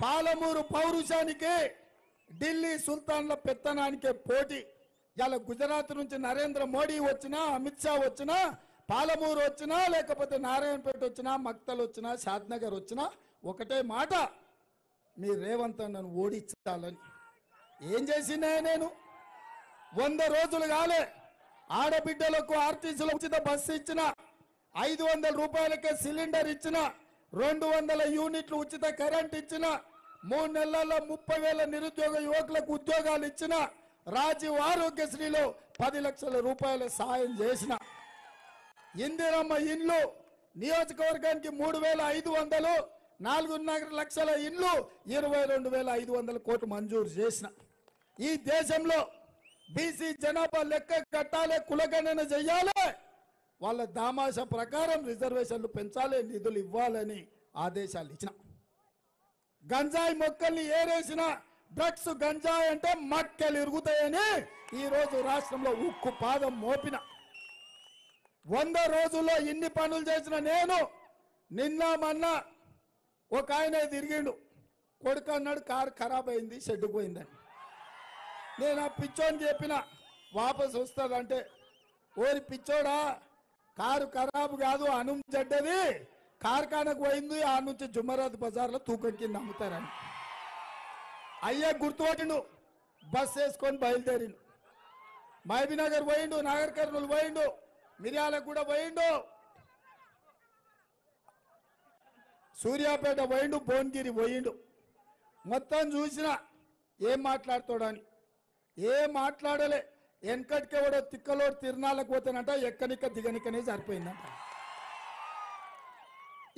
పాలమూరు పౌరుషానికి ఢిల్లీ సుల్తాన్ల పెత్తనానికే పోటీ. ఇలా గుజరాత్ నుంచి నరేంద్ర మోడీ వచ్చినా, అమిత్ షా వచ్చినా, పాలమూరు వచ్చినా, లేకపోతే నారాయణపేట వచ్చినా, మక్తల్ వచ్చినా, షాద్నగర్ వచ్చినా ఒకటే మాట, మీ రేవంత్ అన్నను ఓడించాలని. ఏం చేసినా నేను 100 రోజులు కాలే ఆడబిడ్డలకు ఆర్టీసీలో ఉచిత బస్సు ఇచ్చిన, 500 రూపాయలకే సిలిండర్ ఇచ్చిన, 200 యూనిట్లు ఉచిత కరెంట్ ఇచ్చిన, 3 నెలల్లో 30,000 నిరుద్యోగ యువకులకు ఉద్యోగాలు ఇచ్చిన, రాజీవ్ ఆరోగ్యశ్రీలో 10 లక్షల రూపాయల సాయం చేసిన, ఇందిరమ్మ ఇండ్లు నియోజకవర్గానికి 3,500, 4.5 లక్షల ఇండ్లు 22,500 కోట్లు మంజూరు చేసిన. ఈ దేశంలో బీసీ జనాభా లెక్క కట్టాలి, కులగణన చెయ్యాలి, వాళ్ళ దామాష ప్రకారం రిజర్వేషన్లు పెంచాలి, నిధులు ఇవ్వాలని ఆదేశాలు ఇచ్చిన. గంజాయి మొక్కల్ని ఏరేసిన, డ్రగ్స్ గంజాయి అంటే మక్కలు ఇరుగుతాయని ఈరోజు రాష్ట్రంలో ఉక్కు పాదం మోపిన. 100 రోజుల్లో ఇన్ని పనులు చేసిన నేను నిన్న మొన్న ఒక ఆయన తిరిగిండు, కొడుకు అన్నాడు కారు ఖరాబ్ అయింది, షెడ్డుకు పోయిందని. నేను ఆ పిచ్చోని చెప్పిన వాపస్ వస్తుందంటే, ఓరి పిచ్చోడా, కారు ఖరాబు కాదు అనుం చెడ్డది, కార్ఖానకు పోయింది, ఆ నుంచి జుమ్మరాత్ బజార్లో తూకం కింద అమ్ముతారని. అయ్యే గుర్తుపట్టిండు, బస్ వేసుకొని బయలుదేరిండు. మహబీనగర్ పోయిండు, నాగర్ కర్నూలు పోయిండు, మిర్యాలకు కూడా పోయిండు, సూర్యాపేట పోయిండు, భువనగిరి పోయిండు. మొత్తం చూసిన ఏం మాట్లాడుతాడని, ఏం మాట్లాడలే. వెనకటికెవడో తిక్కలోడు తిరునాళ్ళకు పోతానంట, ఎక్కనిక్క దిగనిక్కనే సరిపోయిందంట.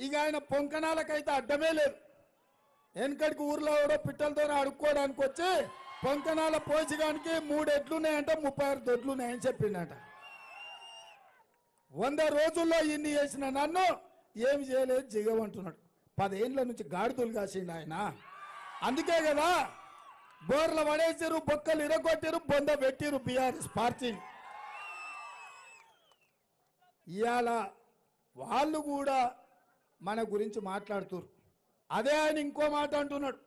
ఇక ఆయన పొంకనాలకైతే అడ్డమే లేదు. వెనకటికి ఊర్లో ఎవడో పిట్టలతో అడుక్కోవడానికి వచ్చి పొంకనాల పోసిగానికి 3 ఎడ్లున్నాయంట, 36 దొడ్లున్నాయని చెప్పిండట. 100 రోజుల్లో ఇన్ని చేసిన నన్ను ఏమి చేయలేదు జిగవంటున్నాడు. 10 ఏళ్ళ నుంచి గాడిదలు కాసిండు ఆయన. అందుకే కదా బోర్ల పడేసారు, బొక్కలు ఇరగొట్టారు, బొంద పెట్టిరు బీఆర్ఎస్ పార్టీని. ఇవాళ వాళ్ళు కూడా మన గురించి మాట్లాడుతున్నారు. అదే ఆయన ఇంకో మాట అంటున్నాడు,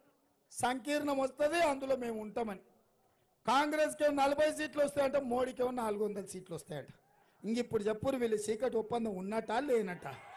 సంకీర్ణం వస్తుంది అందులో మేము ఉంటామని. కాంగ్రెస్కి 40 సీట్లు వస్తాయంట, మోడీకి 400 సీట్లు వస్తాయంట. ఇంక ఇప్పుడు చెప్పురు వీళ్ళు చీకటి ఒప్పందం ఉన్నట్టా లేనట్టా?